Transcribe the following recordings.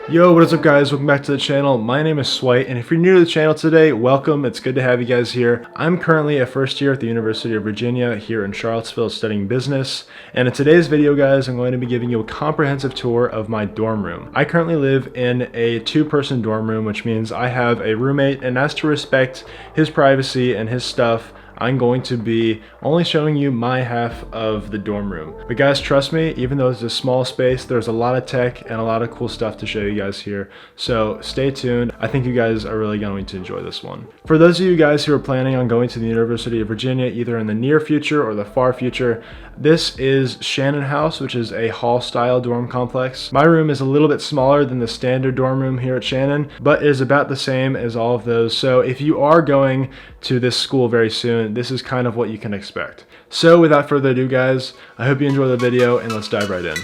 Yo, what is up guys? Welcome back to the channel. My name is Swite, and if you're new to the channel today, welcome. It's good to have you guys here. I'm currently a first year at the University of Virginia here in Charlottesville studying business, and in today's video guys, I'm going to be giving you a comprehensive tour of my dorm room. I currently live in a two-person dorm room, which means I have a roommate, and as to respect his privacy and his stuff, I'm going to be only showing you my half of the dorm room. But guys, trust me, even though it's a small space, there's a lot of tech and a lot of cool stuff to show you guys here. So stay tuned. I think you guys are really going to enjoy this one. For those of you guys who are planning on going to the University of Virginia, either in the near future or the far future, this is Shannon House, which is a hall-style dorm complex. My room is a little bit smaller than the standard dorm room here at Shannon, but it is about the same as all of those. So if you are going to this school very soon, this is kind of what you can expect. So without further ado guys, I hope you enjoy the video and let's dive right in.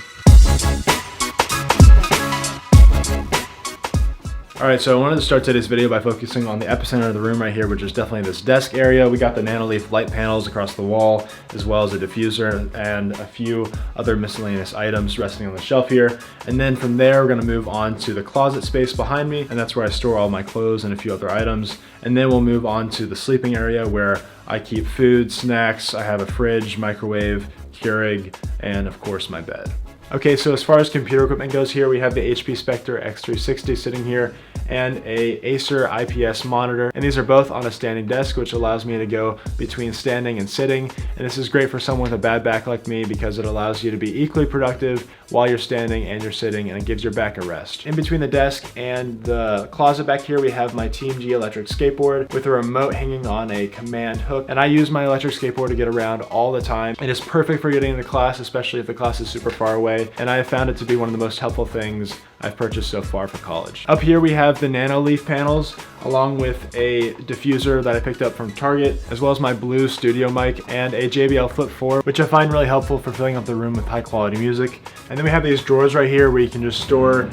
Alright, so I wanted to start today's video by focusing on the epicenter of the room right here, which is definitely this desk area. We got the nanoleaf light panels across the wall, as well as a diffuser and a few other miscellaneous items resting on the shelf here. And then from there, we're going to move on to the closet space behind me, and that's where I store all my clothes and a few other items. And then we'll move on to the sleeping area where I keep food, snacks, I have a fridge, microwave, Keurig, and of course my bed. Okay, so as far as computer equipment goes here, we have the HP Spectre X360 sitting here and a Acer IPS monitor. And these are both on a standing desk, which allows me to go between standing and sitting. And this is great for someone with a bad back like me because it allows you to be equally productive while you're standing and you're sitting, and it gives your back a rest. In between the desk and the closet back here, we have my Team G electric skateboard with a remote hanging on a command hook. And I use my electric skateboard to get around all the time. It is perfect for getting into class, especially if the class is super far away. And I have found it to be one of the most helpful things I've purchased so far for college. Up here we have the nanoleaf panels along with a diffuser that I picked up from Target, as well as my Blue studio mic and a JBL Flip 4, which I find really helpful for filling up the room with high quality music. And then we have these drawers right here where you can just store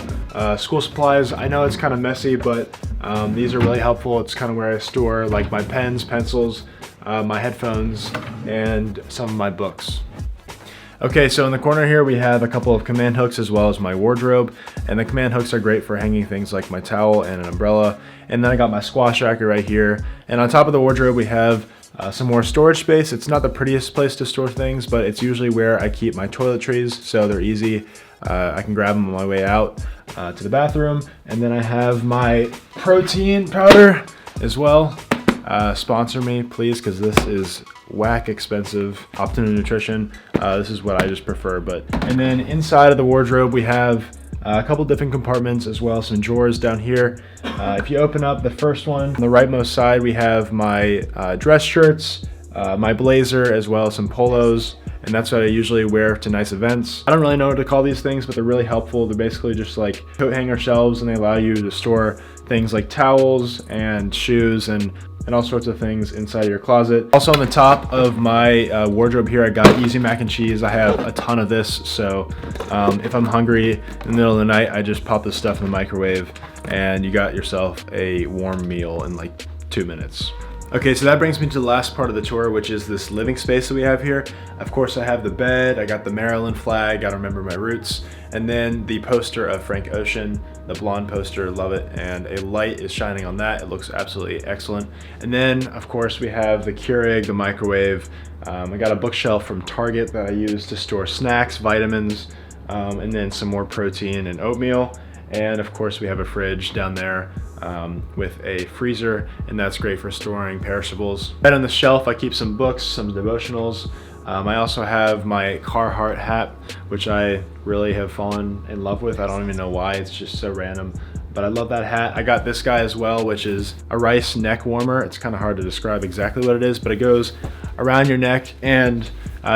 school supplies. I know it's kind of messy, but these are really helpful. It's kind of where I store like my pens, pencils, my headphones, and some of my books. Okay, so in the corner here we have a couple of command hooks as well as my wardrobe, and the command hooks are great for hanging things like my towel and an umbrella. And then I got my squash racker right here, and on top of the wardrobe we have some more storage space. It's not the prettiest place to store things, but it's usually where I keep my toiletries, so they're easy. I can grab them on my way out to the bathroom. And then I have my protein powder as well. Sponsor me please, because this is whack expensive. Optimum Nutrition, this is what I just prefer. And then inside of the wardrobe we have a couple different compartments as well as some drawers down here. If you open up the first one, on the rightmost side we have my dress shirts, my blazer, as well as some polos. And that's what I usually wear to nice events. I don't really know what to call these things, but they're really helpful. They're basically just like coat hanger shelves, and they allow you to store things like towels and shoes and all sorts of things inside your closet. Also on the top of my wardrobe here, I got Easy Mac and Cheese. I have a ton of this, so if I'm hungry in the middle of the night, I just pop this stuff in the microwave and you got yourself a warm meal in like 2 minutes. Okay, so that brings me to the last part of the tour, which is this living space that we have here. Of course, I have the bed, I got the Maryland flag, gotta remember my roots, and then the poster of Frank Ocean, the blonde poster, love it, and a light is shining on that. It looks absolutely excellent. And then, of course, we have the Keurig, the microwave. I got a bookshelf from Target that I use to store snacks, vitamins, and then some more protein and oatmeal. And of course we have a fridge down there with a freezer, and that's great for storing perishables. Right on the shelf I keep some books, some devotionals. I also have my Carhartt hat, which I really have fallen in love with. I don't even know why, it's just so random. but I love that hat. I got this guy as well, which is a rice neck warmer. It's kind of hard to describe exactly what it is, but it goes around your neck and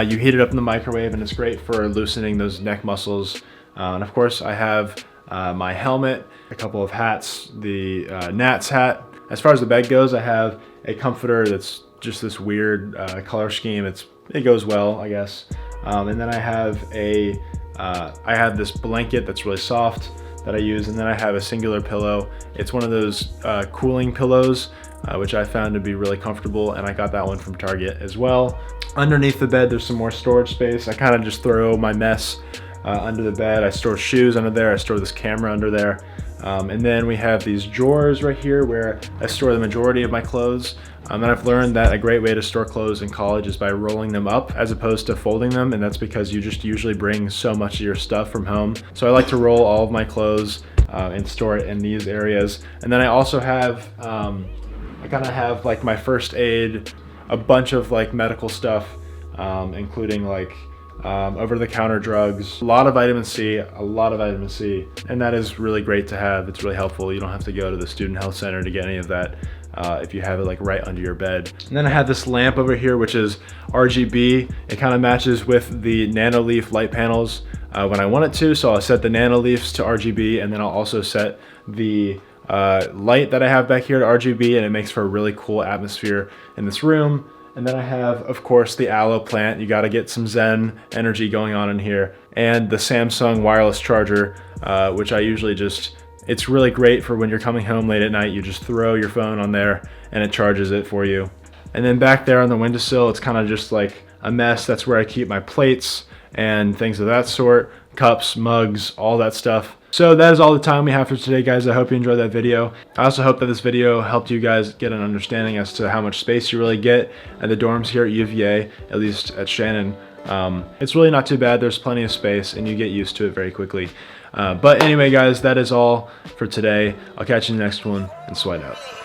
you heat it up in the microwave, and it's great for loosening those neck muscles. And of course I have my helmet, a couple of hats, the Nats hat. As far as the bed goes, I have a comforter that's just this weird color scheme. It goes well, I guess. And then I have this blanket that's really soft that I use, and then I have a singular pillow. It's one of those cooling pillows, which I found to be really comfortable, and I got that one from Target as well. Underneath the bed, there's some more storage space. I kind of just throw my mess under the bed. I store shoes under there. I store this camera under there. And then we have these drawers right here where I store the majority of my clothes. And I've learned that a great way to store clothes in college is by rolling them up as opposed to folding them, and that's because you just usually bring so much of your stuff from home. So I like to roll all of my clothes and store it in these areas. And then I also have, I kind of have like my first aid, a bunch of like medical stuff, including like over-the-counter drugs, a lot of vitamin C, and that is really great to have. It's really helpful. You don't have to go to the student health center to get any of that if you have it like right under your bed. And then I have this lamp over here, which is RGB. It kind of matches with the Nanoleaf light panels when I want it to, so I'll set the Nanoleafs to RGB, and then I'll also set the light that I have back here to RGB, and it makes for a really cool atmosphere in this room. And then I have, of course, the aloe plant. You got to get some Zen energy going on in here. And the Samsung wireless charger, which I usually it's really great for when you're coming home late at night. You just throw your phone on there and it charges it for you. And then back there on the windowsill, it's kind of just like a mess. That's where I keep my plates and things of that sort, cups, mugs, all that stuff. So that is all the time we have for today, guys. I hope you enjoyed that video. I also hope that this video helped you guys get an understanding as to how much space you really get at the dorms here at UVA, at least at Shannon. It's really not too bad. There's plenty of space and you get used to it very quickly. But anyway, guys, that is all for today. I'll catch you in the next one, and sweat out.